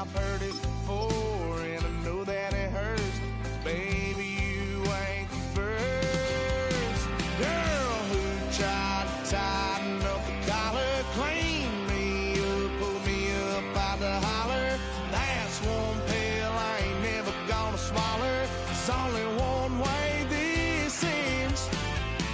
I've heard it before, and I know that it hurts. Baby, you ain't the first girl who tried to tighten up the collar, clean me up, pull me up out the holler. That's one pill I ain't never gonna swallow. It's only one way this ends.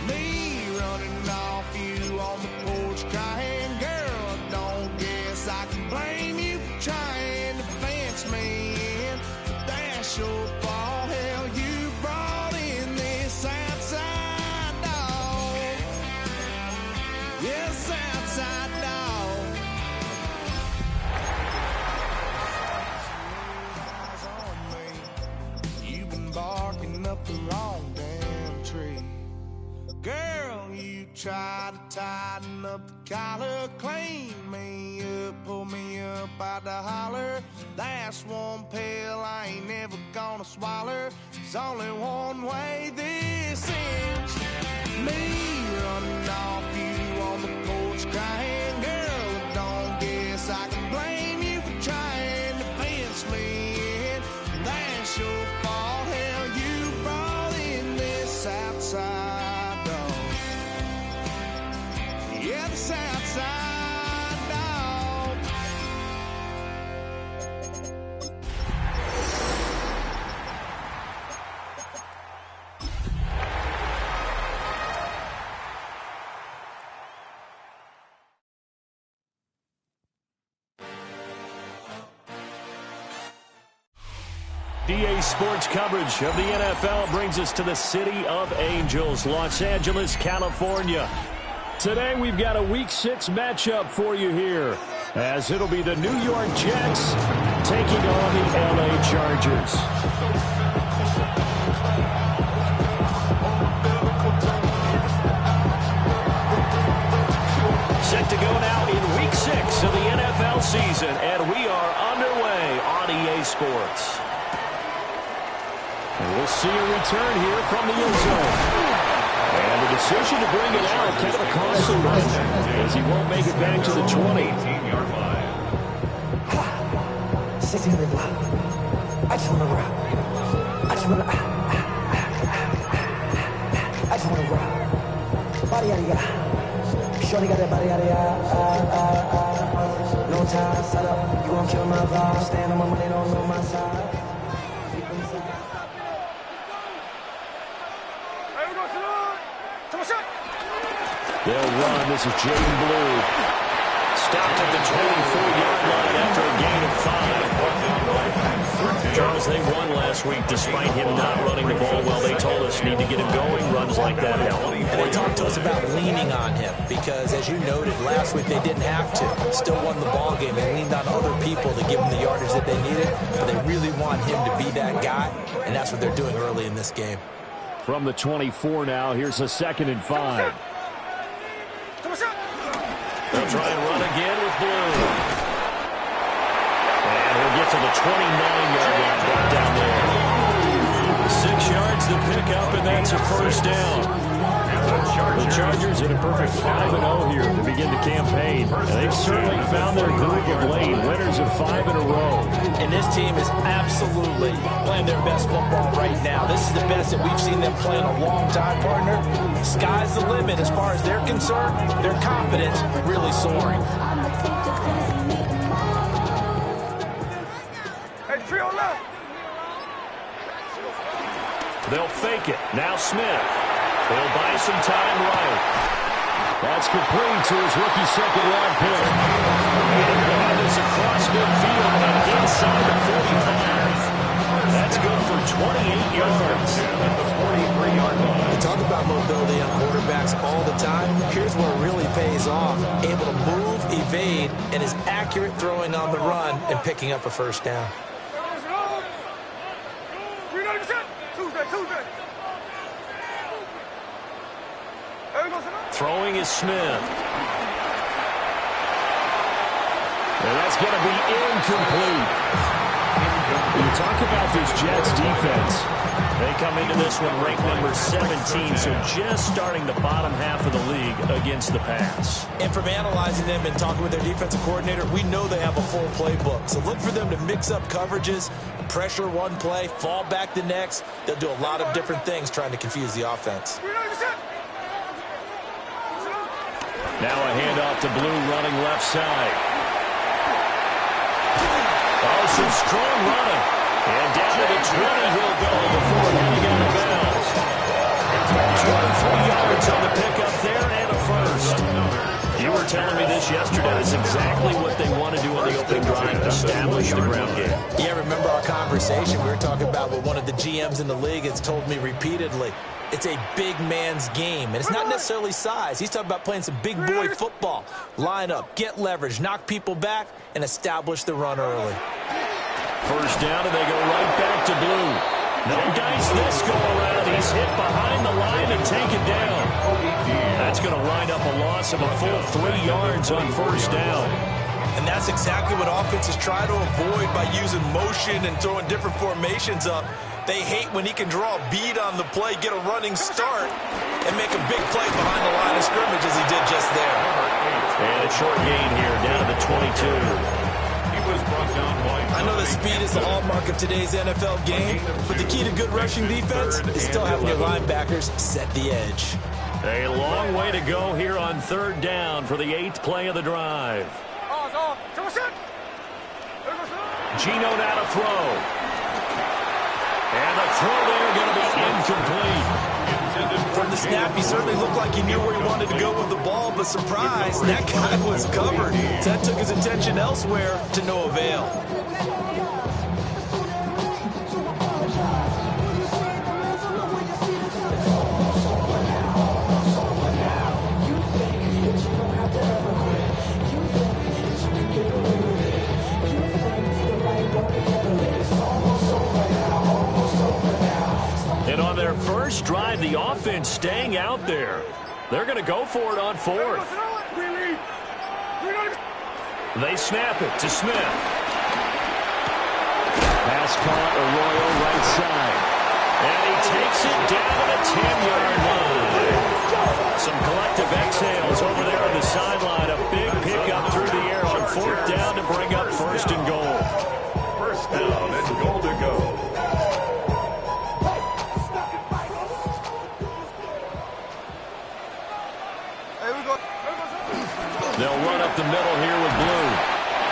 Me running off you on the porch crying. Girl, I don't guess I can blame you for trying to fence me in. That's your fault. Hell, you brought in this outside dog. Yes, outside dog. Eyes on me. You've been barking up the wrong damn tree. Girl, you try to tighten up the collar, clean me up, pull me up out the holler. That's one pill I ain't never gonna swallow. There's only one way this ends. Me running off you on the porch crying. Girl, I don't guess I can blame you for trying to fence me in. That's your fault. Hell, you brought in this outside dog. Yeah, this outside dog. DA Sports coverage of the NFL brings us to the City of Angels, Los Angeles, California. Today we've got a Week 6 matchup for you here, as it'll be the New York Jets taking on the LA Chargers. Set to go now in Week 6 of the NFL season, and we are underway on EA Sports. And we'll see a return here from the end zone. And the decision to bring it out kind of a costly run, as he won't make it back to the 20. 18-yard line. 600 block. I just want to rock. I just want to I just want to rock. Body yada yada. Shorty got that body yada yada. No time, set up. You gon' kill my vibe. Stand on my money, don't know my side. They'll run. This is Jaden Blue. Stopped at the 24-yard line after a gain of 5. Charles, they won last week despite him not running the ball well. They told us need to get him going. Runs like that help. And they talked to us about leaning on him because, as you noted, last week they didn't have to. Still won the ball game. They leaned on other people to give them the yardage that they needed, but they really want him to be that guy, and that's what they're doing early in this game. From the 24 now, here's a 2nd and 5. They'll try and run again with Blue. And he'll get to the 29-yard line, brought down there. 6 yards to pick up, and that's a first down. The Chargers in a perfect 5-0 here to begin the campaign. And they've certainly found their groove of late. Winners of 5 in a row. And this team is absolutely playing their best football right now. This is the best that we've seen them play in a long time, partner. Sky's the limit as far as they're concerned. Their confidence really soaring. They'll fake it. Now Smith. They'll buy some time right. That's complete to his rookie second-round pick. And he'll have this across midfield and inside the 45. That's good for 28 yards at the 43-yard line. We talk about mobility on quarterbacks all the time. Here's where it really pays off. Able to move, evade, and is accurate throwing on the run and picking up a first down. Throwing is Smith. And that's going to be incomplete. You talk about this Jets defense. They come into this one ranked number 17, so just starting the bottom half of the league against the pass. And from analyzing them and talking with their defensive coordinator, we know they have a full playbook. So look for them to mix up coverages, pressure one play, fall back the next. They'll do a lot of different things trying to confuse the offense. Now a handoff to Blue running left side. Oh, some strong running. And down to the 20 he'll go before heading out of bounds. 23 yards on the pickup there and a first. You were telling me this yesterday. That's exactly what they want to do on the opening drive, establish the ground game. Yeah, remember our conversation? We were talking about what one of the GMs in the league has told me repeatedly. It's a big man's game, and it's not necessarily size. He's talking about playing some big boy football. Line up, get leverage, knock people back, and establish the run early. First down, and they go right back to Blue. No dice this go around. He's hit behind the line and taken down. That's going to wind up a loss of a full 3 yards on first down. And that's exactly what offenses try to avoid by using motion and throwing different formations up. They hate when he can draw a bead on the play, get a running start, and make a big play behind the line of scrimmage as he did just there. And a short gain here, down to the 22. I know that speed is the hallmark of today's NFL game, but the key to good rushing defense is still having your linebackers set the edge. A long way to go here on third down for the 8th play of the drive. Gino now to throw. And the throw there going to be incomplete. From the snap, he certainly looked like he knew where he wanted to go with the ball, but surprise, that guy was covered. So that took his attention elsewhere to no avail. And on their first drive, the offense staying out there. They're going to go for it on fourth. They snap it to Smith. Pass caught, Arroyo right side. And he takes it down to the 10-yard line. Some collective exhales over there on the sideline. A big pickup through the air on fourth down to bring up first and goal. First down and goal to go. They'll run up the middle here with Blue.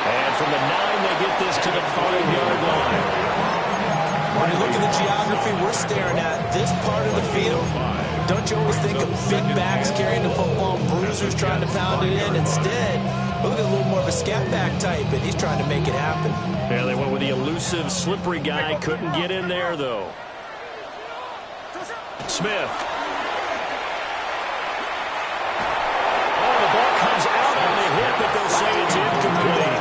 And from the 9, they get this to the 5-yard line. When you look at the geography we're staring at, this part of the field, don't you always think of big backs carrying the football, bruisers trying to pound it in? Instead, look at a little more of a scat back type, and he's trying to make it happen. Yeah, they went with the elusive, slippery guy. Couldn't get in there, though. Smith. Comes out on the hit, but they'll say it's incomplete.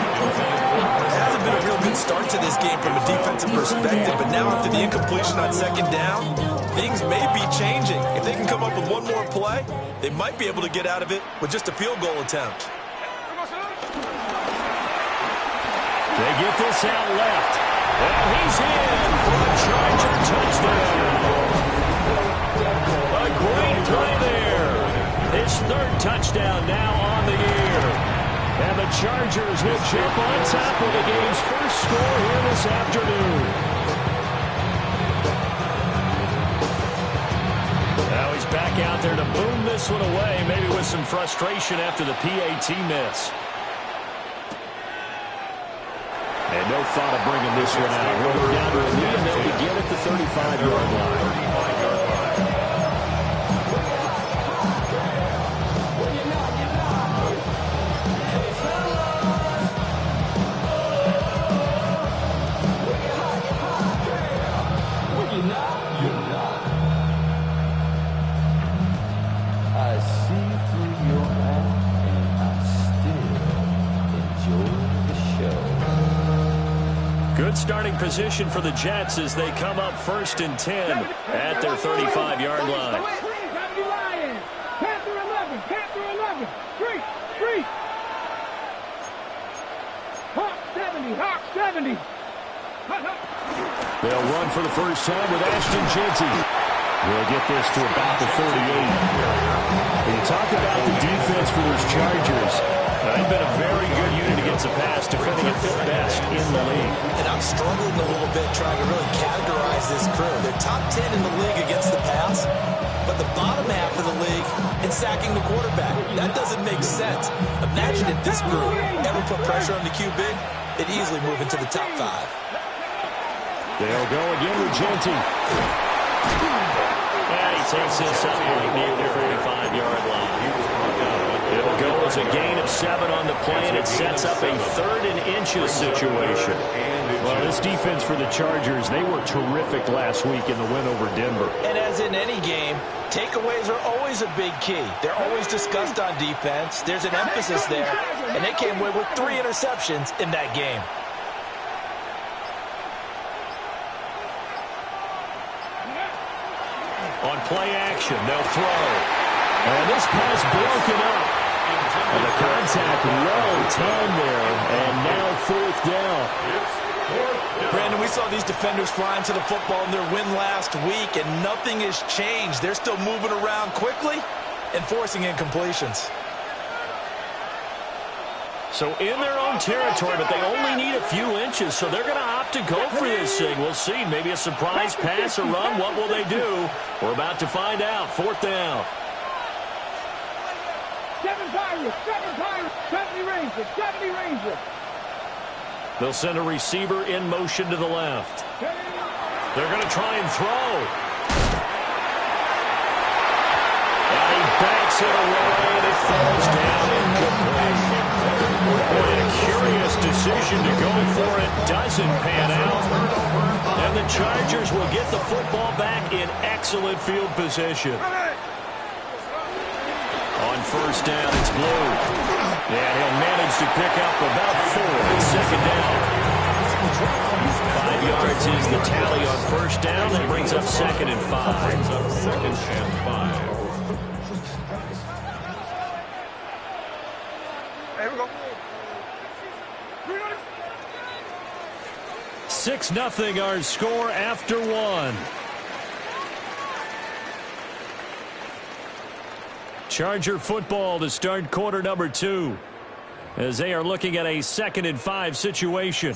It hasn't been a real good start to this game from a defensive perspective, but now after the incompletion on second down, things may be changing. If they can come up with one more play, they might be able to get out of it with just a field goal attempt. They get this out left. And he's in for a Charger touchdown. A great play there. His third touchdown now on the year. And the Chargers will jump on top of the game's first score here this afternoon. Now he's back out there to boom this one away, maybe with some frustration after the PAT miss. And no thought of bringing this one out. We're down to a lead, and they'll begin at the 35-yard line. Good starting position for the Jets as they come up 1st and 10 at their 35-yard line. Panther 11, Panther 11, Hawk 70, Hawk 70. They'll run for the first time with Ashton Jeanty. We'll get this to about the 48. When you talk about the defense for those Chargers, they've been a very good unit against the pass, defending at fifth best in the league. And I'm struggling a little bit trying to really categorize this crew. They're top 10 in the league against the pass, but the bottom half of the league in sacking the quarterback. That doesn't make sense. Imagine if this group ever put pressure on the QB, it'd easily move into the top 5. They'll go again with Jeanty. And he takes this up right near the 45-yard line. It'll go as a gain of 7 on the play, and it sets up a 3rd and inches situation. Well, this defense for the Chargers, they were terrific last week in the win over Denver. And as in any game, takeaways are always a big key. They're always discussed on defense. There's an emphasis there, and they came away with 3 interceptions in that game. On play action, they'll throw. And this pass broken up. And the contact well timed there. And now 4th down. Brandon, we saw these defenders flying to the football in their win last week, and nothing has changed. They're still moving around quickly and forcing incompletions. So in their own territory, but they only need a few inches, so they're going to opt to go for this thing. We'll see. Maybe a surprise pass or run. What will they do? We're about to find out. 4th down. 70 Rangers. They'll send a receiver in motion to the left. They're going to try and throw. And he backs it away, and it falls down incomplete. Boy, a curious decision to go for it. Doesn't pan out. And the Chargers will get the football back in excellent field position. On 1st down, it's Blue. And he'll manage to pick up about 4. It's 2nd down. 5 yards is the tally on 1st down. That brings up 2nd and 5. 2nd and 5. Here we go. 6-0 our score after 1. Charger football to start quarter number 2 as they are looking at a 2nd and 5 situation.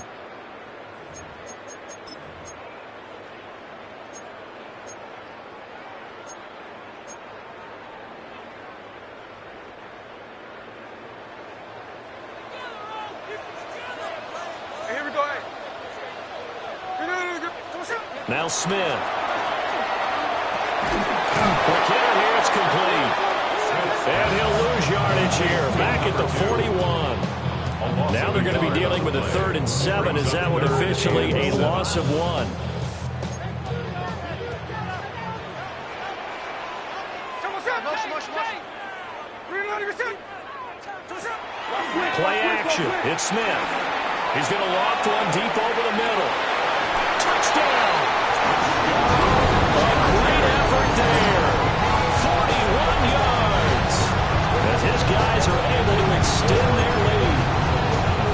Now Smith. McKinnon here, it's complete. And he'll lose yardage here. Back at the 41. Now they're going to be dealing with a 3rd and 7 as that one officially a loss of 1. Play action. It's Smith. He's going to loft one deep over the middle. Touchdown! A great effort there. 41 yards. As his guys are able to extend their lead.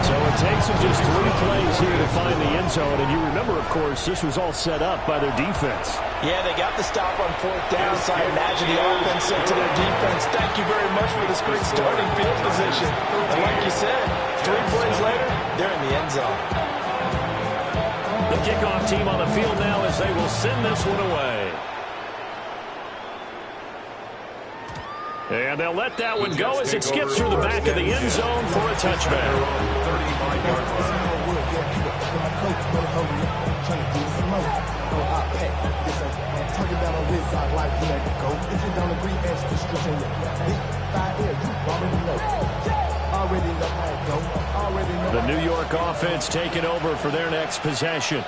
So it takes them just 3 plays here to find the end zone. And you remember, of course, this was all set up by their defense. Yeah, they got the stop on 4th down, so I imagine the offense said to their defense, thank you very much for this great starting field position. And like you said, 3 plays later, they're in the end zone. The kickoff team on the field now as they will send this one away. And they'll let that one go as it skips through the back of the end zone for a touchback. The New York offense taking over for their next possession.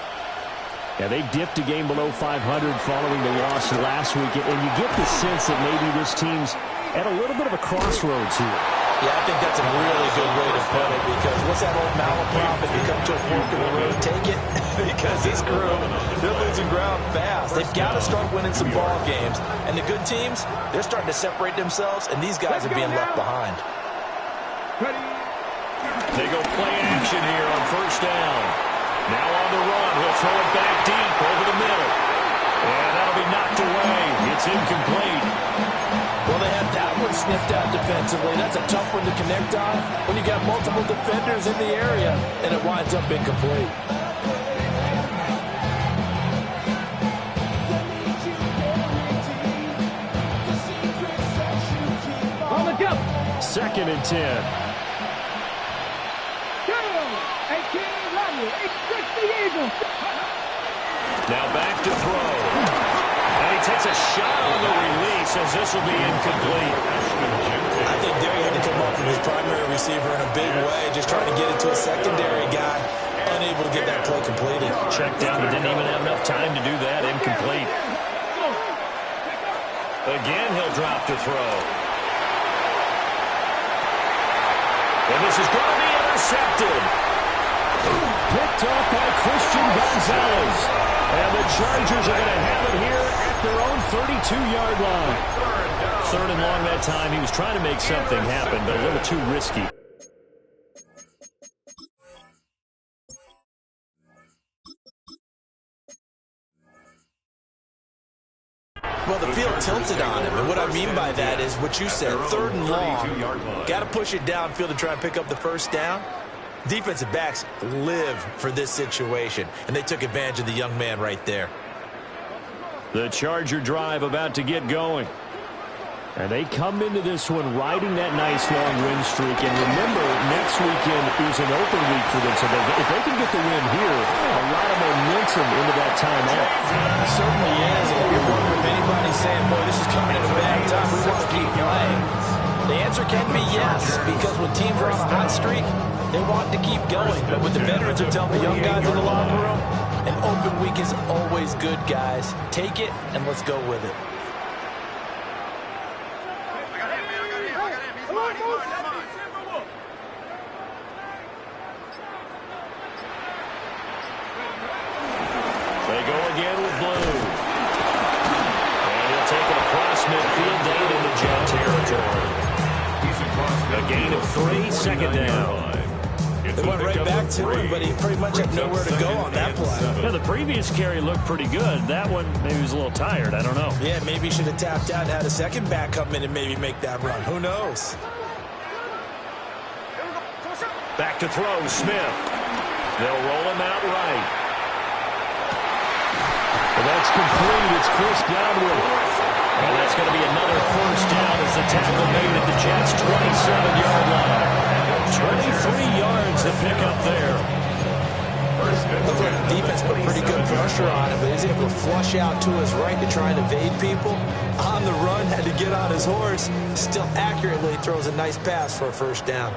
Yeah, they dipped a game below 500 following the loss last week, and you get the sense that maybe this team's at a little bit of a crossroads here. Yeah, I think that's a really good way to put it, because what's that old malaprop? If you come to a fork in the road, take it. Because this group, they're losing ground fast. They've got to start winning some ball games. And the good teams, they're starting to separate themselves, and these guys are being left behind. They go play action here on 1st down. Now on the run. He'll throw it back deep over the middle. And that'll be knocked away. It's incomplete. Well, they had that one sniffed out defensively. That's a tough one to connect on when you got multiple defenders in the area, and it winds up incomplete. Second and 10. Now back to throw. And he takes a shot on the release as this will be incomplete. I think there he had to come up from his primary receiver in a big way, just trying to get it to a secondary guy, unable to get that play completed. Checked down, but didn't even have enough time to do that. Incomplete. Again, he'll drop to throw. And this is going to be intercepted. Picked off by Christian Gonzalez. And the Chargers are going to have it here at their own 32-yard line. Third and long that time. He was trying to make something happen, but a little too risky. Well, the field tilted on him, and what I mean by that is what you said, third and long. Got to push it downfield to try and pick up the first down. Defensive backs live for this situation, and they took advantage of the young man right there. The Charger drive about to get going. And they come into this one riding that nice long win streak. And remember, next weekend is an open week for them. So if they can get the win here, a lot of momentum into that time off. It certainly is. And if you're wondering if anybody's saying, boy, this is coming at a bad time, we want to keep playing, the answer can be yes. Because when teams are on a hot streak, they want to keep going. But what the veterans are telling the young guys in the locker room, an open week is always good, guys. Take it, and let's go with it. They go again with Blue. And he'll take it across midfield down into Jet territory. A gain of 3, second down. They went right back to him, but he pretty much had nowhere to go on that play. Yeah, the previous carry looked pretty good. That one, maybe he was a little tired. I don't know. Yeah, maybe he should have tapped out and had a second back come in and maybe make that run. Who knows? Back to throw, Smith. They'll roll him out right. And that's complete. It's Chris Godwin. And that's going to be another first down as the tackle made at the Jets' 27-yard line. 23 yards to pick up there. Looked like the defense put pretty good pressure on him, but he's able to flush out to his right to try and evade people. On the run, had to get on his horse. Still accurately throws a nice pass for a first down.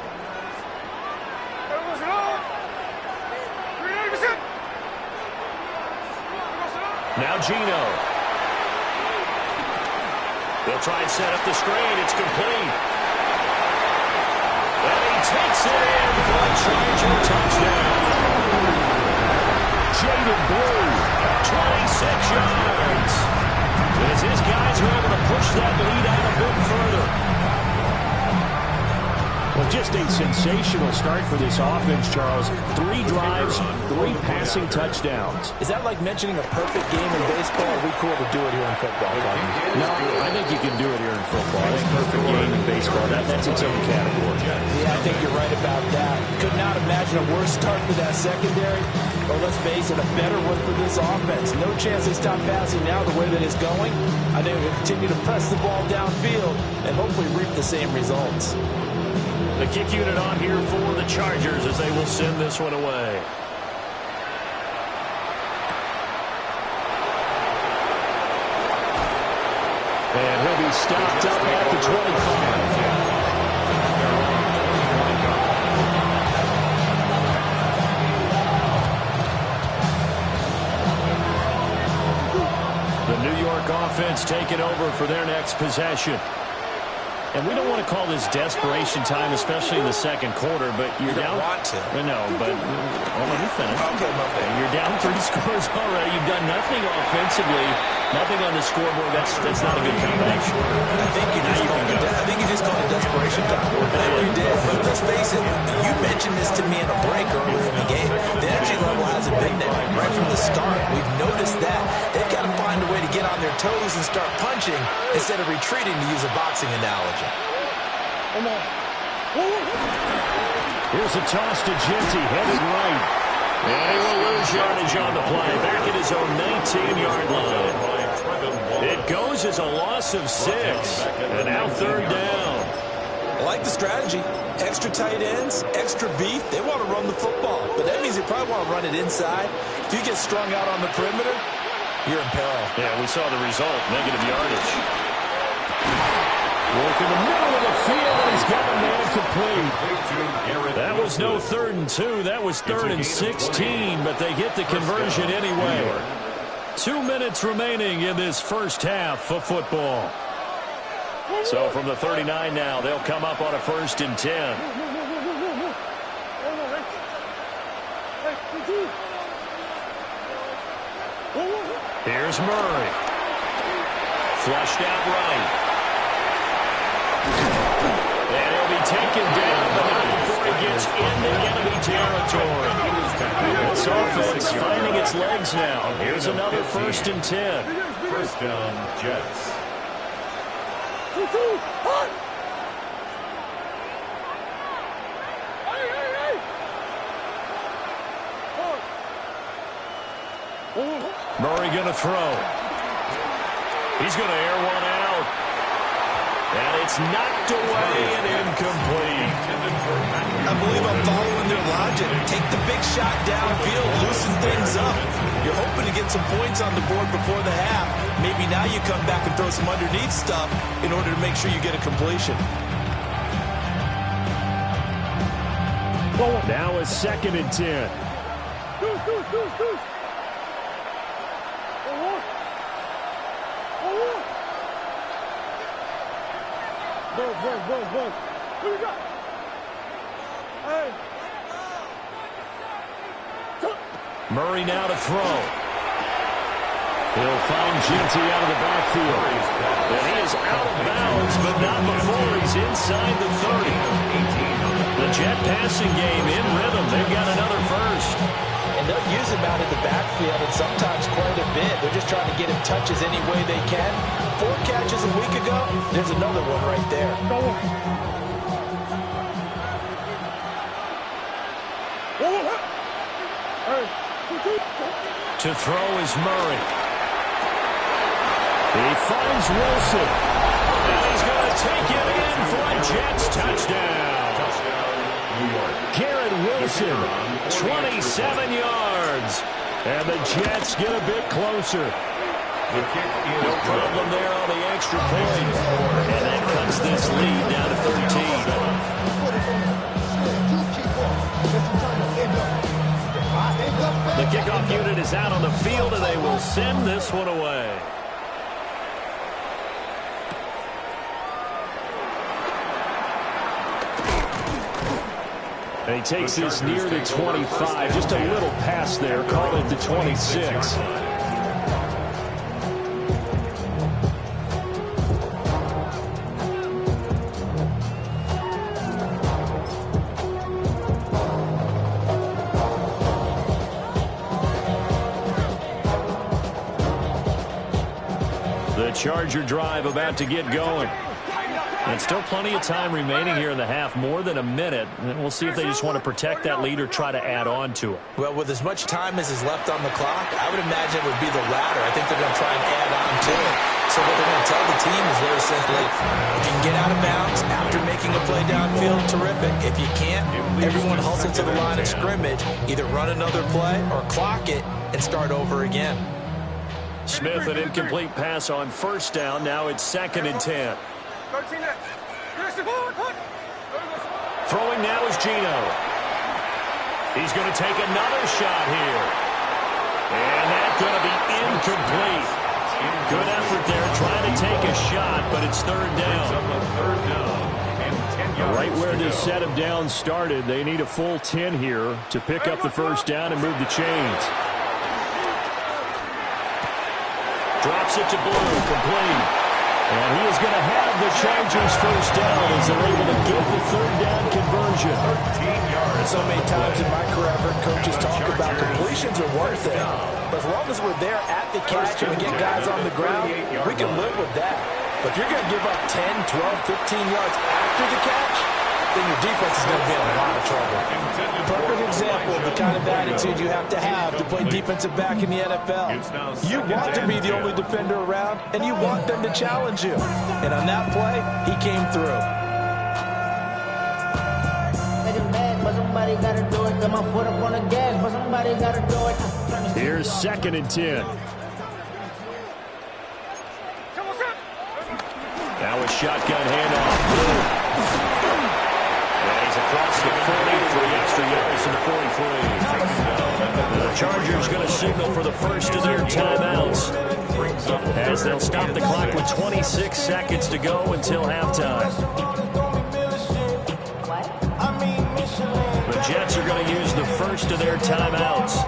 Now Gino. They'll try and set up the screen. It's complete. And he takes it in for a Charger touchdown. Jaden Blue, 26 yards. As his guys are able to push that lead out a bit further. Well, just a sensational start for this offense, Charles. 3 drives, 3 passing touchdowns. Is that like mentioning a perfect game in baseball? Or are we cool to do it here in football? No, I think you can do it here in football. I think perfect game in baseball, that's its own category. Yeah, I think you're right about that. Could not imagine a worse start for that secondary. Or let's face it, a better one for this offense. No chance they stop passing now the way that it's going. I think we'll continue to press the ball downfield and hopefully reap the same results. The kick unit on here for the Chargers as they will send this one away. And he'll be stopped up at the 25. The New York offense taking over for their next possession. And we don't want to call this desperation time, especially in the second quarter, but you're down. You don't want to. I know, but let me finish. Okay. You're down 3 scores already. You've done nothing offensively, nothing on the scoreboard. That's not a good combination. I think you just called it desperation time. You did. But let's face it, you mentioned this to me in a break earlier in the game. The energy level hasn't been toes and start punching instead of retreating, to use a boxing analogy. Here's a toss to Genty, headed right. And he will lose yardage on the play, back at his own 19-yard line. It goes as a loss of 6, and now third down. I like the strategy. Extra tight ends, extra beef. They want to run the football, but that means they probably want to run it inside. If you get strung out on the perimeter, you're in peril. Yeah, we saw the result, negative yardage. Work in the middle of the field, and he's got a man complete. That was no 3rd and 2. That was 3rd and 16, but they get the conversion anyway. 2 minutes remaining in this first half of football. So from the 39 now, they'll come up on a 1st and 10. Here's Murray. Flushed out right. And he'll be taken down, but not before he gets into enemy territory. This offense finding its legs now. Here's another 1st and 10. First down, Jets. Murray going to throw. He's going to air one out. And it's knocked away and incomplete. I believe I'm following their logic. Take the big shot downfield, loosen things up. You're hoping to get some points on the board before the half. Maybe now you come back and throw some underneath stuff in order to make sure you get a completion. Now a 2nd and 10. Murray now to throw. He'll find Genty out of the backfield. And he is out of bounds, but not before he's inside the 30. The Jet passing game in rhythm. They've got another first. And they'll use him out of the backfield, and sometimes quite a bit. They're just trying to get him touches any way they can. 4 catches a week ago. There's another one right there. To throw is Murray. He finds Wilson. And he's going to take it in for a Jets touchdown. Garrett Wilson, 27 yards. And the Jets get a bit closer. No problem there on the extra point. And that cuts this lead down to 13. The kickoff unit is out on the field, and they will send this one away. And he takes this near the 25, just a little pass there, call it the 26. The Charger drive about to get going. And still plenty of time remaining here in the half, more than a minute. And we'll see if they just want to protect that lead or try to add on to it. Well, with as much time as is left on the clock, I would imagine it would be the latter. I think they're going to try and add on to it. So what they're going to tell the team is very simply, if you can get out of bounds after making a play downfield, terrific. If you can't, everyone hustle to the line of scrimmage, either run another play or clock it and start over again. Smith, an incomplete pass on 1st down. Now it's 2nd and 10. Throwing now is Gino. He's going to take another shot here. And that's going to be incomplete. Good effort there trying to take a shot, but it's 3rd down. Right where this set of downs started, they need a full 10 here to pick up the 1st down and move the chains. Drops it to Blue, complete. And he is going to have the Chargers first down as they're able to get the third down conversion. So many times in my career, I've heard coaches talk about completions are one thing. But as long as we're there at the catch and we get guys on the ground, we can live with that. But if you're going to give up 10, 12, 15 yards after the catch, then your defense is going to be in a lot of trouble. Perfect example of the kind of attitude you have to play defensive back in the NFL. You want to be the only defender around, and you want them to challenge you. And on that play, he came through. Here's 2nd and 10. Now a shotgun handoff. And he's across the 40 for the extra yards to the 43. The Chargers going to signal for the first of their timeouts as they'll stop the clock with 26 seconds to go until halftime. The Jets are going to use the first of their timeouts.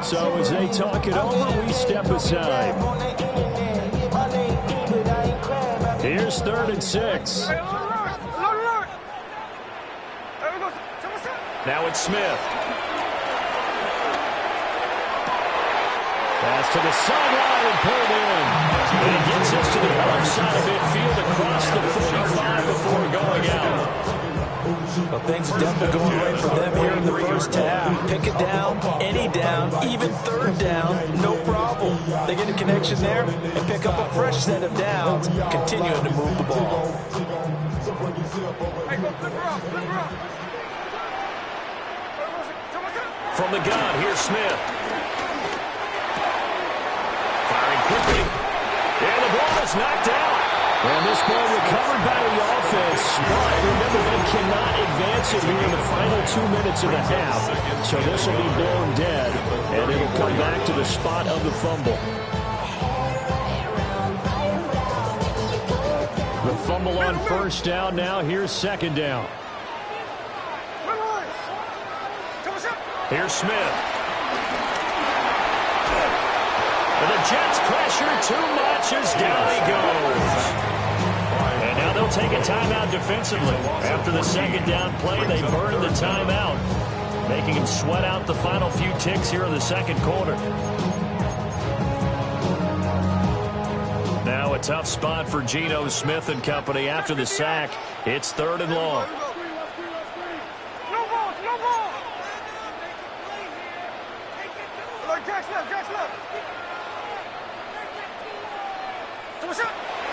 So as they talk it over, we step aside. Here's 3rd and 6. Now it's Smith. Pass to the sideline and pulled in. And he gets us to the other side of midfield across the 45 before going out. Well, things are definitely going right for them here in the first half. Pick it down, any down, even third down, no problem. They get a connection there and pick up a fresh set of downs, continuing to move the ball. From the gun, here's Smith. Firing quickly. And the ball is knocked out. And this ball recovered by the offense. But remember, they cannot advance it here in the final 2 minutes of the half. So this will be blown dead. And it'll come back to the spot of the fumble. The fumble on first down now. Here's 2nd down. Here's Smith. And the Jets pressure too much as down he goes. And now they'll take a timeout defensively. After the 2nd down play, they burn the timeout, making him sweat out the final few ticks here in the 2nd quarter. Now a tough spot for Geno Smith and company after the sack. It's 3rd and long.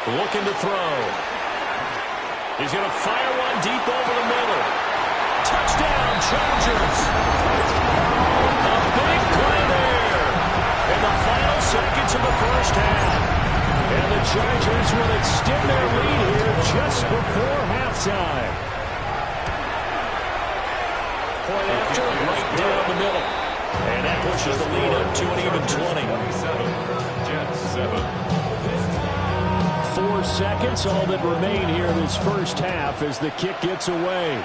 Looking to throw. He's going to fire one deep over the middle. Touchdown, Chargers. A big play there in the final seconds of the first half. And the Chargers will extend their lead here just before halftime. Point after, right down the middle. And that pushes the lead up to an even 20. Jets 7. 4 seconds, all that remain here in this first half as the kick gets away.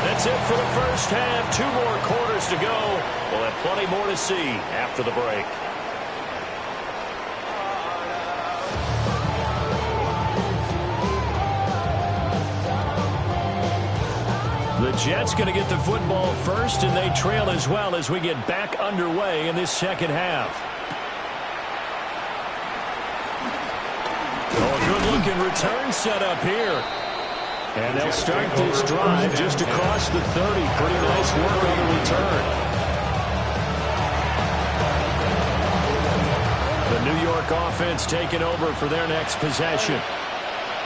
That's it for the first half. 2 more quarters to go. We'll have plenty more to see after the break. The Jets going to get the football first, and they trail as well as we get back underway in this second half. Oh, a good-looking return set up here. And they'll start this drive just across the 30. Pretty nice work on the return. The New York offense taking over for their next possession.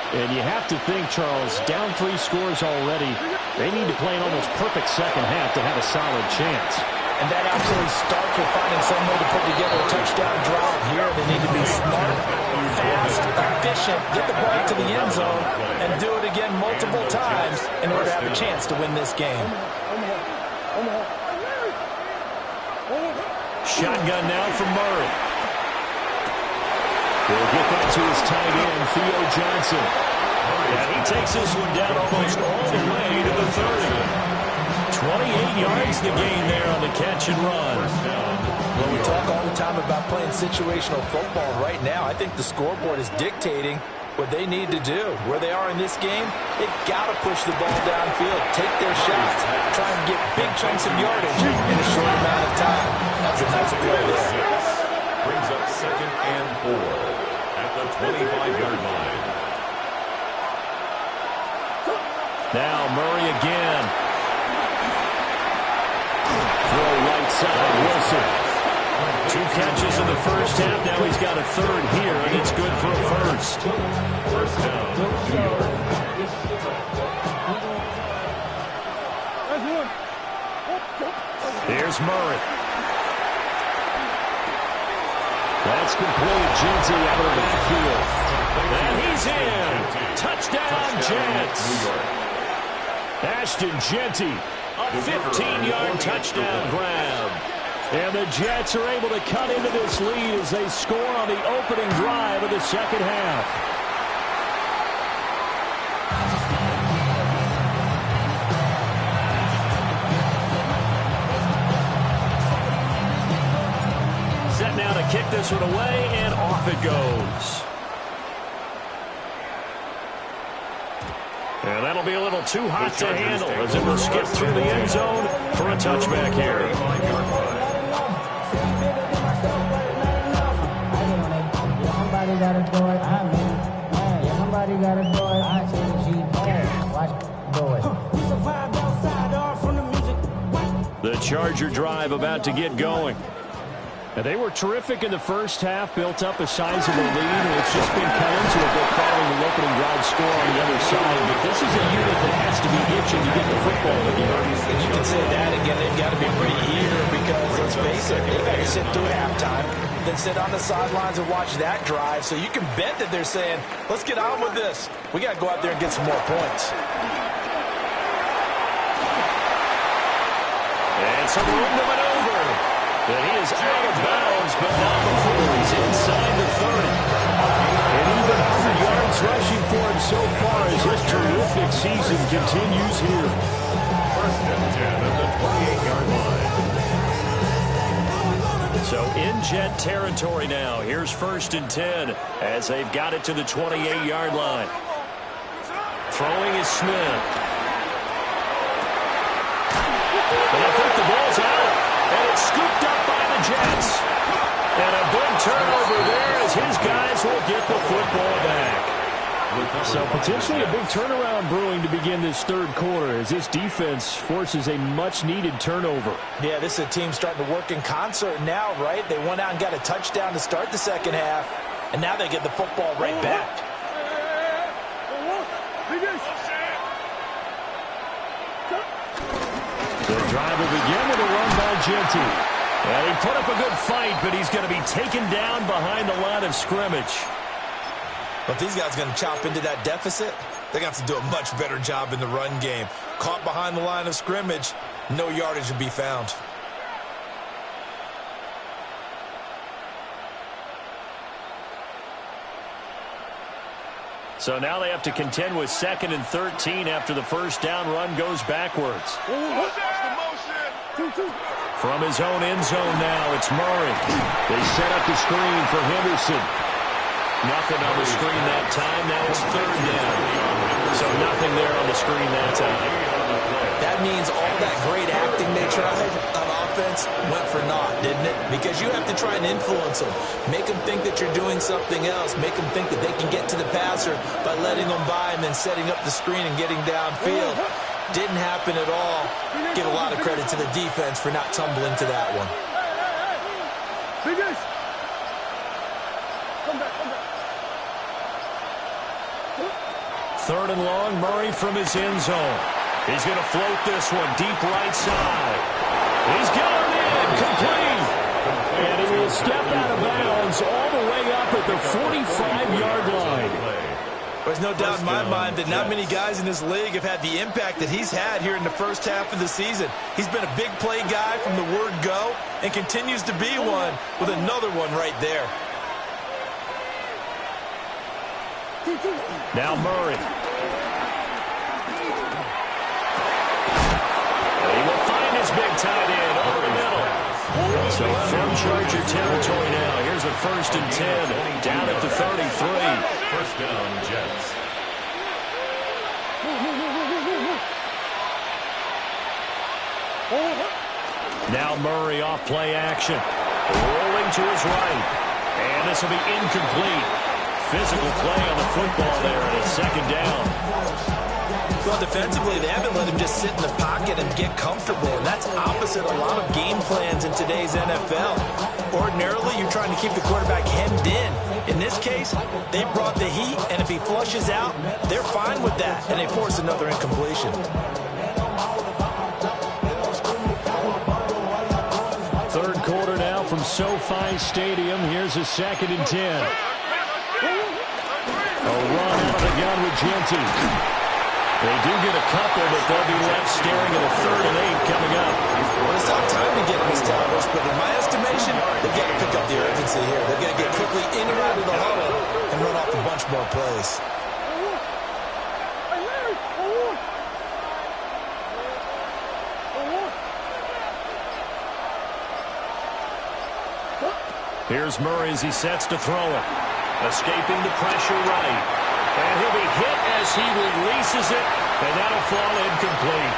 And you have to think, Charles, down 3 scores already. They need to play an almost perfect second half to have a solid chance. And that absolutely starts with finding some way to put together a touchdown drive here. They need to be smart, fast, efficient, get the ball to the end zone, and do it again multiple times in order to have a chance to win this game. Shotgun now from Murray. He'll get that to his tight end, Theo Johnson. And he takes this one down almost all the way to the 30. 28 yards the gain there on the catch and run. Well, we talk all the time about playing situational football. Right now, I think the scoreboard is dictating what they need to do. Where they are in this game, they've got to push the ball downfield, take their shots, try and get big chunks of yardage in a short amount of time. That's a nice play there. Brings up 2nd and 4 at the 25-yard line. Now Murray again. Throw right side, Wilson. 2 catches in the first half. Now he's got a third here, and it's good for a first. First down, New York. Here's Murray. That's complete. Genty out of the backfield. And he's in. Touchdown, Jets. Ashton Genty, a 15-yard touchdown grab. And the Jets are able to cut into this lead as they score on the opening drive of the second half. Set now to kick this one away, and off it goes. And that'll be a little too hot to handle as it will skip through the end zone for a touchback here. Somebody got a door, I mean, somebody got a door, I change G, watch boys. We survived outside, all from the music. The Charger drive about to get going. And they were terrific in the first half, built up a sizable lead, and it's just been cut into a bit following the opening drive score on the other side. But this is a unit that has to be itching to get the football again. And you can say that again, they've got to be pretty eager because, let's face it, they've had to sit through halftime, then sit on the sidelines and watch that drive. So you can bet that they're saying, let's get on with this. We got to go out there and get some more points. And some room to maneuver. And he is out of bounds, but not before he's inside the 30. And even 100 yards rushing for him so far as his terrific season continues here. First and 10 at the 28-yard line. So in Jet territory now. Here's 1st and 10 as they've got it to the 28-yard line. Throwing is Smith. And I think the ball's out. And it's scooped up by the Jets. And a big turnover there as his guys will get the football back. So potentially a big turnaround brewing to begin this third quarter as this defense forces a much-needed turnover. Yeah, this is a team starting to work in concert now, right? They went out and got a touchdown to start the second half, and now they get the football right back. The drive will begin with a run by Genty. And he put up a good fight, but he's going to be taken down behind the line of scrimmage. But these guys are going to chop into that deficit. They're going to have to do a much better job in the run game. Caught behind the line of scrimmage, no yardage to be found. So now they have to contend with 2nd and 13 after the first down run goes backwards. From his own end zone now, it's Murray. They set up the screen for Henderson. Nothing on the screen that time. Now it's 3rd down. So nothing there on the screen that time. That means all that great acting they tried on offense went for naught, didn't it? Because you have to try and influence them. Make them think that you're doing something else. Make them think that they can get to the passer by letting them by and then setting up the screen and getting downfield. Didn't happen at all. Give a lot of credit to the defense for not tumbling to that one. Third and long, Murray from his end zone. He's going to float this one deep right side. He's got him in, complete. And he will step out of bounds all the way up at the 45-yard line. There's no doubt in my mind that not many guys in this league have had the impact that he's had here in the first half of the season. He's been a big play guy from the word go and continues to be one with another one right there. Now Murray. And he will big tight end over the middle. So from Charger territory now. Here's a 1st and 10 down at the 33. First down, Jets. Now Murray off play action. Rolling to his right. And this will be incomplete. Physical play on the football there at a 2nd down. Well, defensively, they haven't let him just sit in the pocket and get comfortable, and that's opposite a lot of game plans in today's NFL. Ordinarily, you're trying to keep the quarterback hemmed in. In this case, they brought the heat, and if he flushes out, they're fine with that, and they force another incompletion. Third quarter now from SoFi Stadium. Here's a 2nd and 10. A run out of the gun with Genty. They do get a couple, but they'll be left staring at a 3rd and 8 coming up. Well, it's not time to get him established, but in my estimation, they've got to pick up the urgency here. They've got to get quickly in and out of the huddle and run off a bunch more plays. Here's Murray as he sets to throw it. Escaping the pressure right. And he'll be hit as he releases it, and that'll fall incomplete.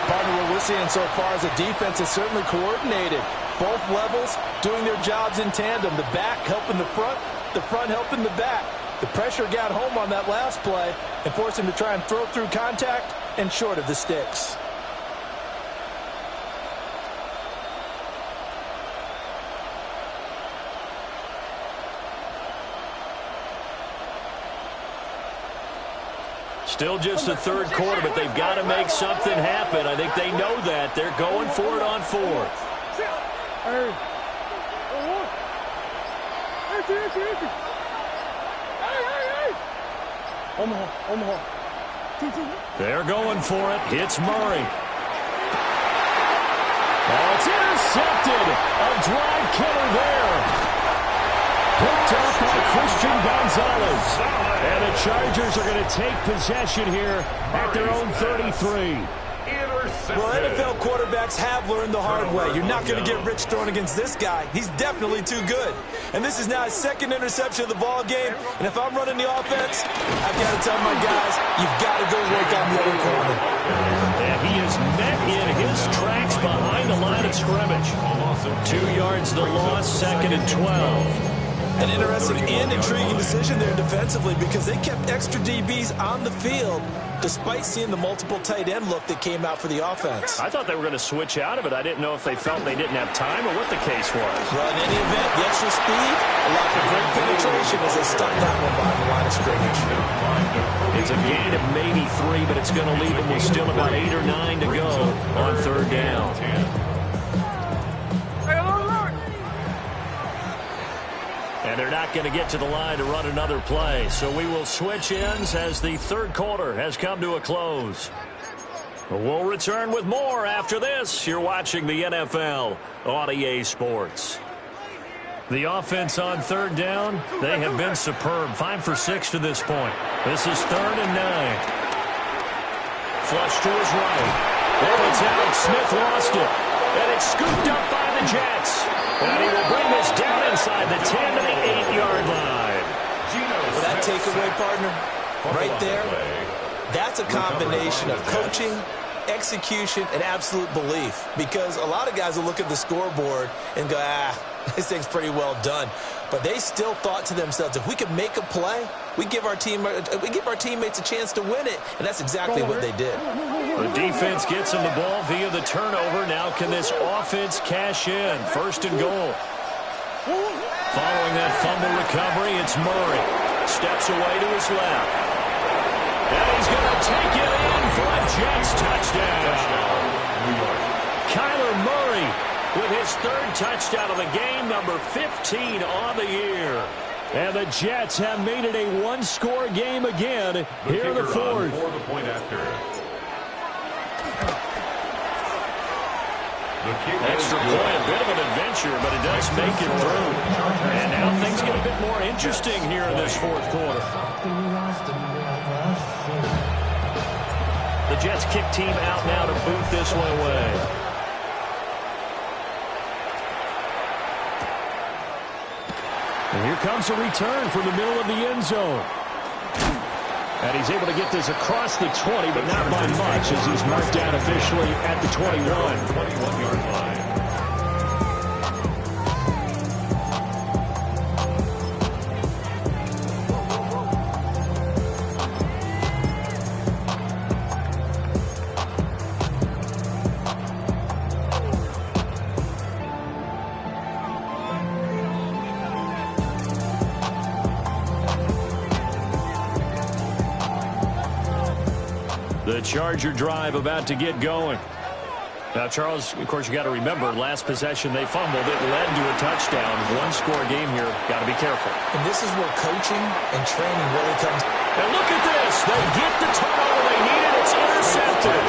Partner, what we're seeing so far is the defense is certainly coordinated. Both levels doing their jobs in tandem. The back helping the front helping the back. The pressure got home on that last play and forced him to try and throw through contact and short of the sticks. Still just the 3rd quarter, but they've got to make something happen. I think they know that. They're going for it on 4th. They're going for it. Hits Murray. Oh, it's intercepted. A drive killer there. Picked up by Christian Gonzalez. And the Chargers are going to take possession here at their own 33. Well, NFL quarterbacks have learned the hard way. You're not going to get rich throwing against this guy. He's definitely too good. And this is now his 2nd interception of the ball game. And if I'm running the offense, I've got to tell my guys, you've got to go work on the other corner. And he is met in his tracks behind the line of scrimmage. 2 yards the loss, 2nd and 12. An interesting and intriguing decision there defensively because they kept extra DBs on the field despite seeing the multiple tight end look that came out for the offense. I thought they were going to switch out of it. I didn't know if they felt they didn't have time or what the case was. Well, in any event, the extra speed, a lack of great penetration as they stuck that one behind the line of scrimmage. It's a gain of maybe 3, but it's going to leave them with still about 8 or 9 to go on 3rd down. And they're not going to get to the line to run another play. So we will switch ends as the 3rd quarter has come to a close. We'll return with more after this. You're watching the NFL on EA Sports. The offense on 3rd down, they have been superb. 5 for 6 to this point. This is 3rd and 9. Flush to his right. Oh, it's out. Smith lost it. And it's scooped up by the Jets. And he will bring this down inside the 10 to the 8-yard line. Well, that takeaway, partner, right there, that's a combination of coaching, execution, and absolute belief. Because a lot of guys will look at the scoreboard and go, this thing's pretty well done. But they still thought to themselves, if we could make a play, we give our teammates a chance to win it. And that's exactly what they did. The defense gets him the ball via the turnover. Now can this offense cash in? 1st and goal. Following that fumble recovery, it's Murray. Steps away to his left. And he's going to take it in for a Jets touchdown. Kyler Murray with his 3rd touchdown of the game, number 15 on the year. And the Jets have made it a one-score game again here in the 4th. Extra point, a bit of an adventure, but it does make it through. And now things get a bit more interesting here in this 4th quarter. The Jets kick team out now to boot this one away. And here comes a return from the middle of the end zone. And he's able to get this across the 20, but not by much, as he's marked down officially at the 21. 21-yard line. The Charger drive about to get going. Now, Charles, of course, you got to remember, last possession they fumbled. It led to a touchdown. One-score game here. Got to be careful. And this is where coaching and training really comes. And look at this. They get the turnover they needed. It's intercepted.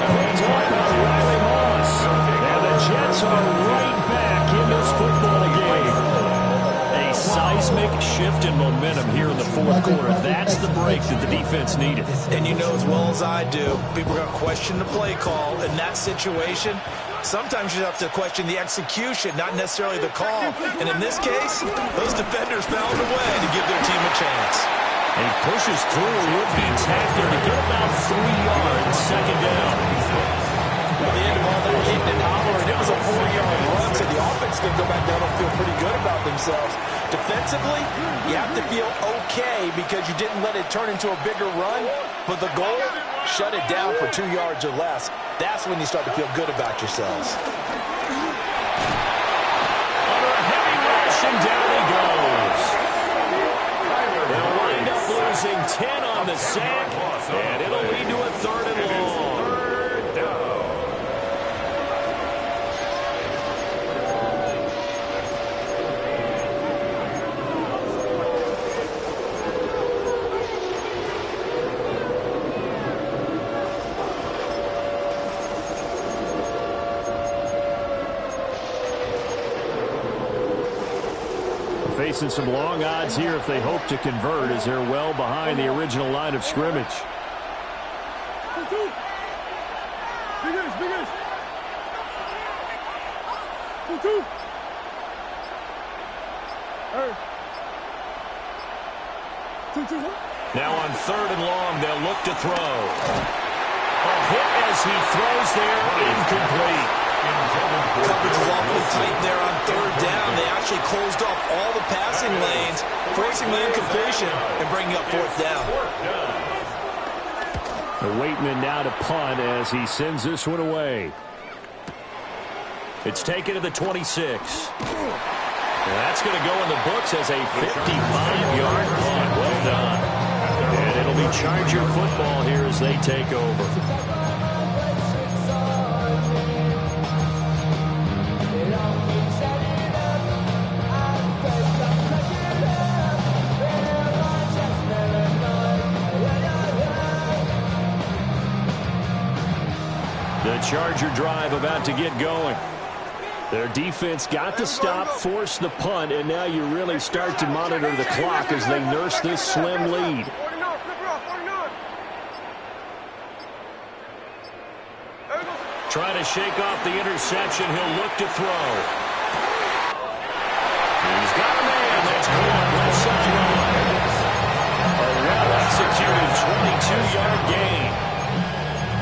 Picked up by Riley Moss. And the Jets are right back in this football game. A seismic shift in momentum here in the fourth quarter. That's the break that the defense needed. And you know as well as I do, people are going to question the play call in that situation. Sometimes you have to question the execution, not necessarily the call. And in this case, those defenders found a way to give their team a chance. And he pushes through a would-be tackler to get about 3 yards, second down. At the end of all that hitting and hollering, it was a 4-yard run, so the offense can go back down and feel pretty good about themselves. Defensively, you have to feel okay because you didn't let it turn into a bigger run, but the goal, shut it down for 2 yards or less. That's when you start to feel good about yourselves. Under a heavy rush, and down he goes. They'll wind up losing 10 on the sack, and it'll lead to a 3rd and long. Facing some long odds here if they hope to convert, as they're well behind the original line of scrimmage. Now on 3rd and long, they'll look to throw. A hit as he throws there, incomplete. Coverage is awfully tight there on 3rd down. They actually closed off all the passing lanes, forcing the incompletion and bringing up 4th down. The Waitman now to punt as he sends this one away. It's taken to the 26. And that's going to go in the books as a 55-yard punt. Well done. And it'll be Charger football here as they take over. The Charger drive about to get going. Their defense got the stop, forced the punt, and now you really start to monitor the clock as they nurse this slim lead. Trying to shake off the interception. He'll look to throw. He's got a man. That's caught left sideline. A well-executed 22-yard gain.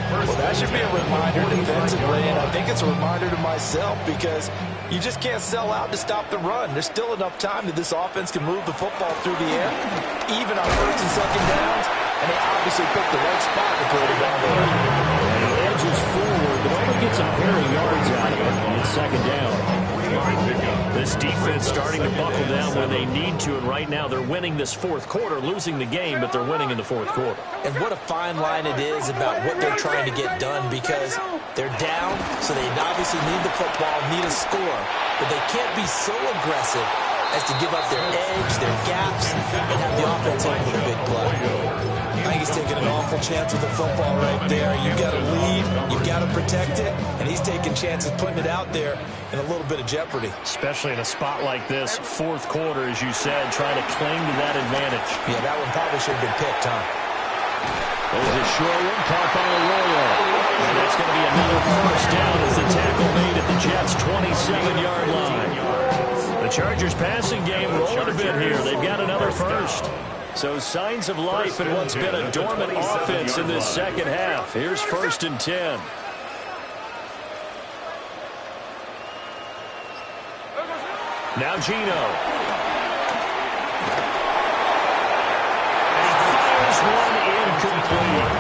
Well, that should be a reminder defensively, and I think it's a reminder to myself because you just can't sell out to stop the run. There's still enough time that this offense can move the football through the air, even on 1st and 2nd downs, and they obviously picked the right spot to throw the ball there. And he edges forward, but only gets a pair of yards out of it on 2nd down. This defense starting to buckle down when they need to, and right now they're winning this 4th quarter, losing the game, but they're winning in the 4th quarter. And what a fine line it is about what they're trying to get done because they're down, so they obviously need the football, need a score, but they can't be so aggressive as to give up their edge, their gaps, and have the offense able to big play. I think he's taking an awful chance with the football right there. You've got to lead, you've got to protect it, and he's taking chances putting it out there in a little bit of jeopardy. Especially in a spot like this, 4th quarter, as you said, trying to cling to that advantage. Yeah, that one probably should have been picked, huh? There's a short one caught by Arroyo. And that's going to be another first down as the tackle made at the Jets' 27-yard line. The Chargers passing game rolling a bit here. They've got another first. So signs of life in what's been a dormant offense in this second half. Here's 1st and 10. Now Gino. And fires one incomplete.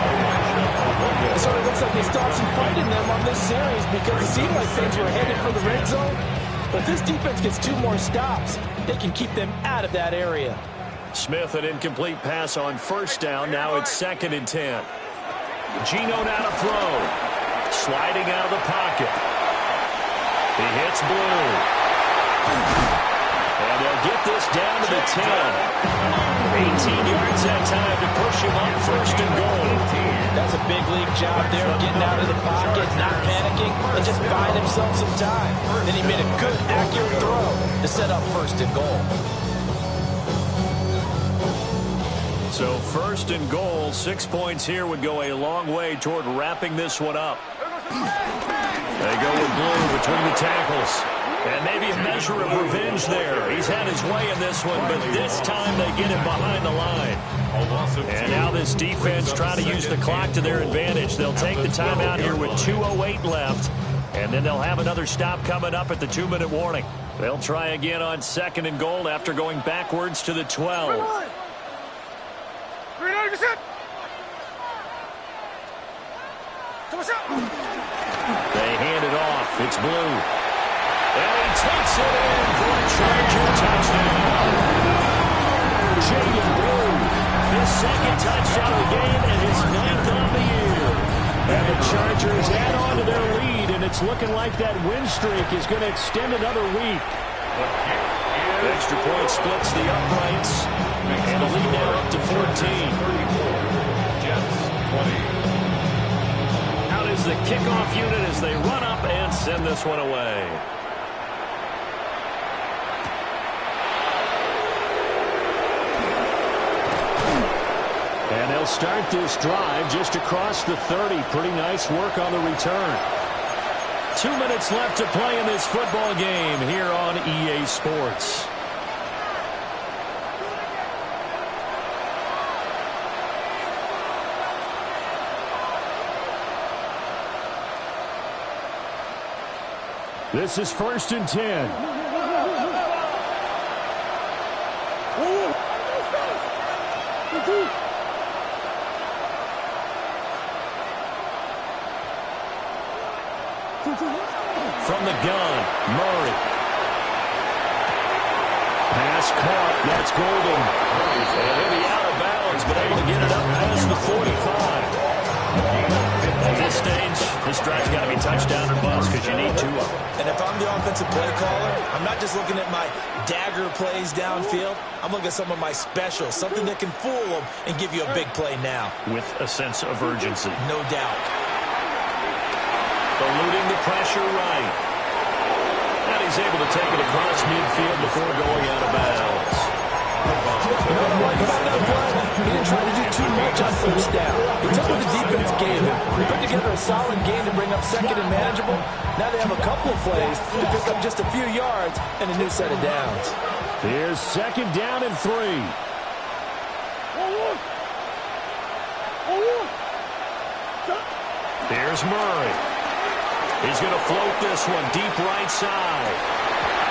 It sort of looks like they stopped some fight in them on this series because it seemed like things were headed for the red zone. But this defense gets 2 more stops. They can keep them out of that area. Smith, an incomplete pass on 1st down. Now it's 2nd and 10. Gino now to throw. Sliding out of the pocket. He hits Blue. And they'll get this down to the 10. 18 yards that time to push him up 1st and goal. That's a big league job there, getting out of the pocket, not panicking, and just buying himself some time. Then he made a good, accurate throw to set up 1st and goal. So 1st and goal, 6 points here would go a long way toward wrapping this one up. They go with Blue between the tackles. And maybe a measure of revenge there. He's had his way in this one, but this time they get him behind the line. And now this defense trying to use the clock to their advantage. They'll take the timeout here with 2:08 left. And then they'll have another stop coming up at the 2-minute warning. They'll try again on 2nd and goal after going backwards to the 12. They hand it off. It's Blue. And he takes it in for a Charger touchdown. Jaden Blue, his 2nd touchdown of the game and his 9th on the year. And the Chargers add on to their lead, and it's looking like that win streak is going to extend another week. Extra point splits the uprights, and the lead now up to 14. Jets 20. Out is the kickoff unit as they run up and send this one away. And they'll start this drive just across the 30. Pretty nice work on the return. 2 minutes left to play in this football game here on EA Sports. This is 1st and 10. From the gun, Murray. Pass caught. That's Golden. And he'll be out of bounds, but able to get it up past the 45. At this stage, this drive's got to be touchdown or bust because you need 2 of them. And if I'm the offensive play caller, I'm not just looking at my dagger plays downfield. I'm looking at some of my specials, something that can fool them and give you a big play now. With a sense of urgency. No doubt. Eluding the pressure right. And he's able to take it across midfield before going out of bounds. You know what I like about that play? He didn't try to do too much on 1st down. He took what the defense gave him. He put together a solid game to bring up 2nd and manageable. Now they have a couple of plays to pick up just a few yards and a new set of downs. Here's 2nd down and 3. Here's Murray. He's going to float this one deep right side.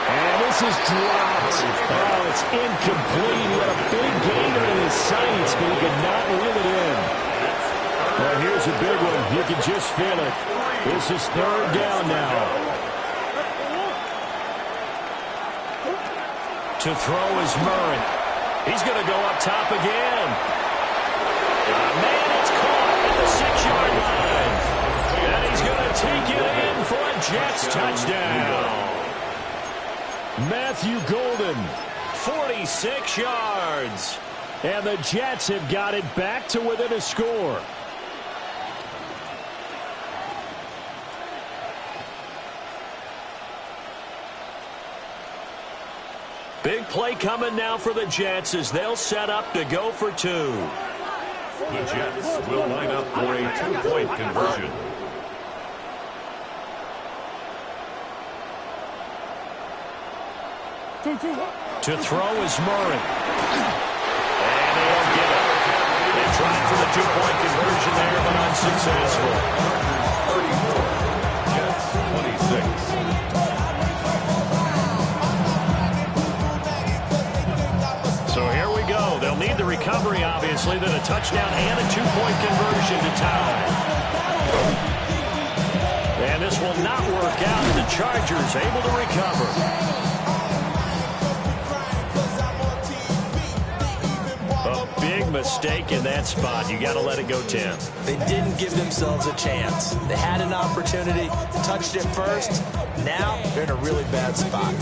And this is dropped. Oh, it's incomplete. He had a big gainer in his sights, but he could not reel it in. Well, here's a big one. You can just feel it. This is 3rd down now. To throw is Murray. He's going to go up top again. Man, it's caught at the 6-yard line. And he's going to take it in for a Jets touchdown. Matthew Golden, 46 yards. And the Jets have got it back to within a score. Big play coming now for the Jets as they'll set up to go for 2. The Jets will line up for a 2-point conversion. To throw is Murray. And they don't get it. They tried for the 2-point conversion there, but unsuccessful. 34. Jets 26. So here we go. They'll need the recovery, obviously, then a touchdown and a 2-point conversion to tie. And this will not work out, and the Chargers able to recover. A big mistake in that spot. You got to let it go 10. They didn't give themselves a chance. They had an opportunity, touched it first. Now they're in a really bad spot.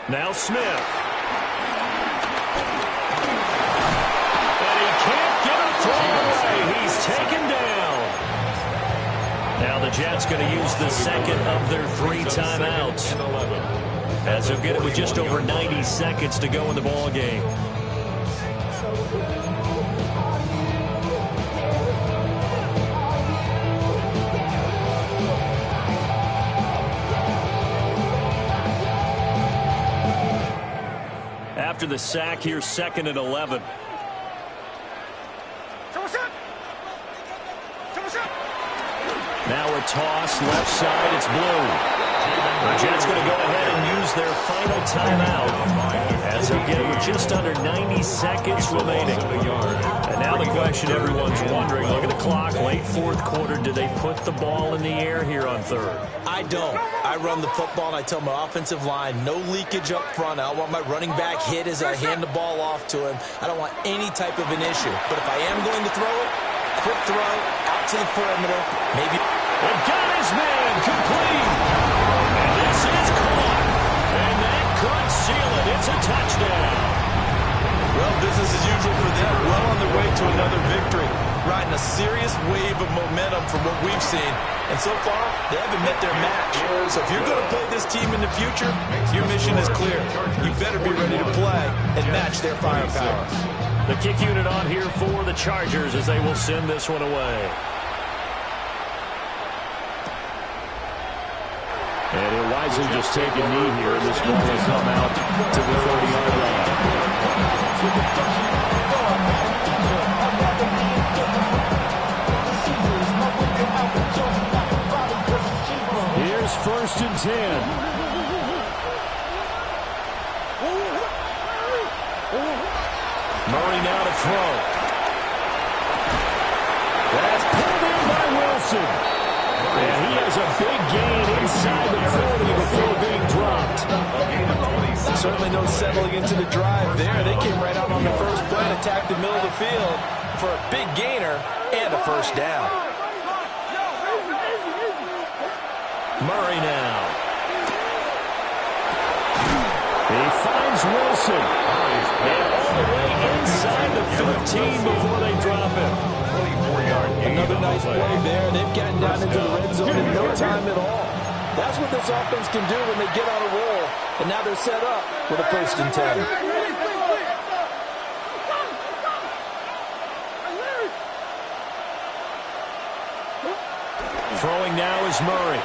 Now Smith. And he can't get a throw away. He's taken down. Now the Jets going to use the second of their 3 timeouts, as they'll get it with just over 90 seconds to go in the ball game. After the sack, here's 2nd and 11. Now a toss, left side, it's blue. The Jets going to go ahead and use their final timeout, as they'll get it with just under 90 seconds remaining. And now the question everyone's wondering, look at the clock, late 4th quarter, do they put the ball in the air here on 3rd? I don't. I run the football, and I tell my offensive line, no leakage up front. I don't want my running back hit as I hand the ball off to him. I don't want any type of an issue. But if I am going to throw it, quick throw, out to the perimeter, maybe. And got his man, complete. And this is caught. And that could seal it. It's a touchdown. Well, business as usual for them. Well on their way to another victory. Riding a serious wave of momentum from what we've seen. And so far, they haven't met their match. So if you're going to play this team in the future, your mission is clear. You better be ready to play and match their firepower. The kick unit on here for the Chargers as they will send this one away. And he'll wisely just take a knee here, and this ball will come out to the 30-yard line. Here's 1st and 10. Murray now to throw. That's pulled in by Wilson. And he has a big gain inside the 40 before being dropped. Certainly no settling into the drive there. They came right out on the first play and attacked the middle of the field for a big gainer and a first down. Murray now. He finds Wilson. And all the way inside the 15 before they drop him. 24-yard gain. Another nice play there. They've gotten down into the red zone in no time at all. That's what this offense can do when they get on a roll. And now they're set up with a 1st and 10. Throwing now is Murray.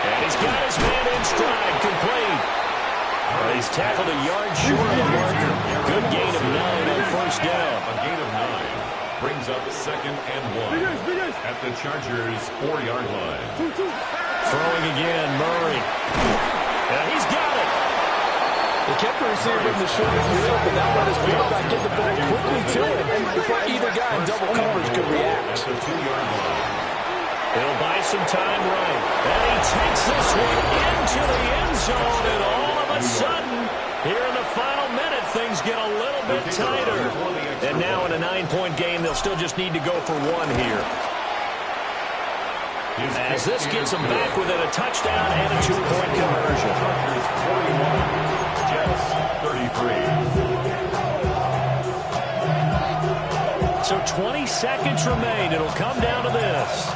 And he's got his man in stride, complete. He's tackled a yard short of the marker. Good gain of 9 on 1st down. A gain of 9 brings up 2nd and 1 at the Chargers' 4-yard line. Throwing again, Murray. And he's got it. They kept the receiver in the short field, but that let his quarterback get the ball quickly to him before either guy in double coverage could react. At the 2-yard line. He'll buy some time right. And he takes this one into the end zone, and all of a sudden, here in the final minute, things get a little bit tighter. And now in a 9-point game, they'll still just need to go for 1 here. As this gets them back within a touchdown and a 2-point conversion. Chargers 41, Jets 33. So 20 seconds remain. It'll come down to this.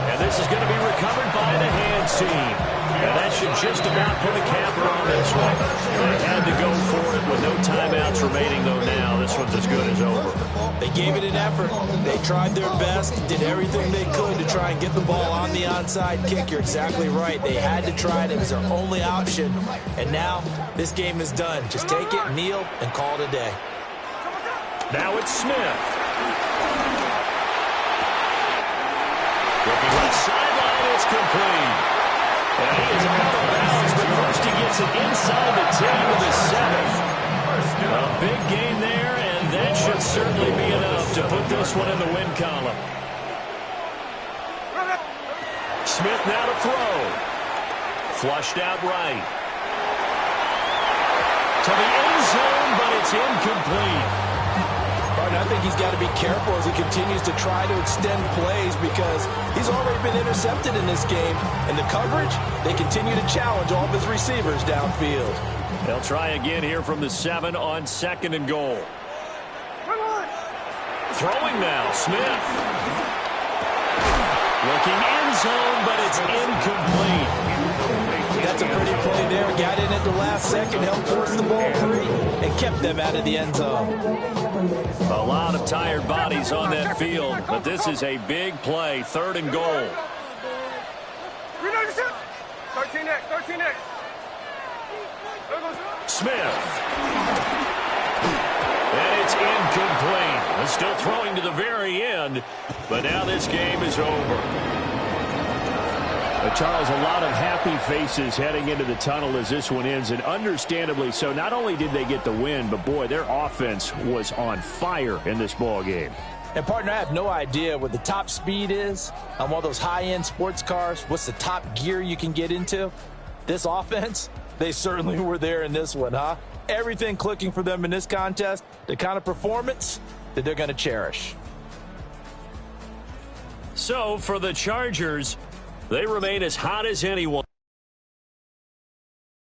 And this is going to be recovered by the hands team. And that should just about put a capper on this one. They had to go for it with no timeouts remaining, though, now. This one's as good as over. They gave it an effort. They tried their best, did everything they could to try and get the ball on the onside kick. You're exactly right. They had to try it. It was their only option. And now this game is done. Just take it, kneel, and call it a day. Now it's Smith. Looking left sideline, it's complete. And he is out of bounds, but first he gets it inside the 10 to the 7. A big gain there, and that should certainly be enough to put this one in the win column. Smith now to throw. Flushed out right. To the end zone, but it's incomplete. I think he's got to be careful as he continues to try to extend plays because he's already been intercepted in this game. And the coverage, they continue to challenge all of his receivers downfield. They'll try again here from the 7 on 2nd and goal. Throwing now, Smith. Looking end zone, but it's incomplete. That's a pretty play there. Got in at the last second, helped force the ball free, and kept them out of the end zone. A lot of tired bodies on that field, but this is a big play. 3rd and goal. 13 next. Smith. And it's incomplete. They're still throwing to the very end, but now this game is over. Charles, a lot of happy faces heading into the tunnel as this one ends, and understandably so. Not only did they get the win, but, boy, their offense was on fire in this ball game. And, partner, I have no idea what the top speed is on one of those high-end sports cars. What's the top gear you can get into? This offense, they certainly were there in this one, huh? Everything clicking for them in this contest, the kind of performance that they're going to cherish. So, for the Chargers, they remain as hot as anyone.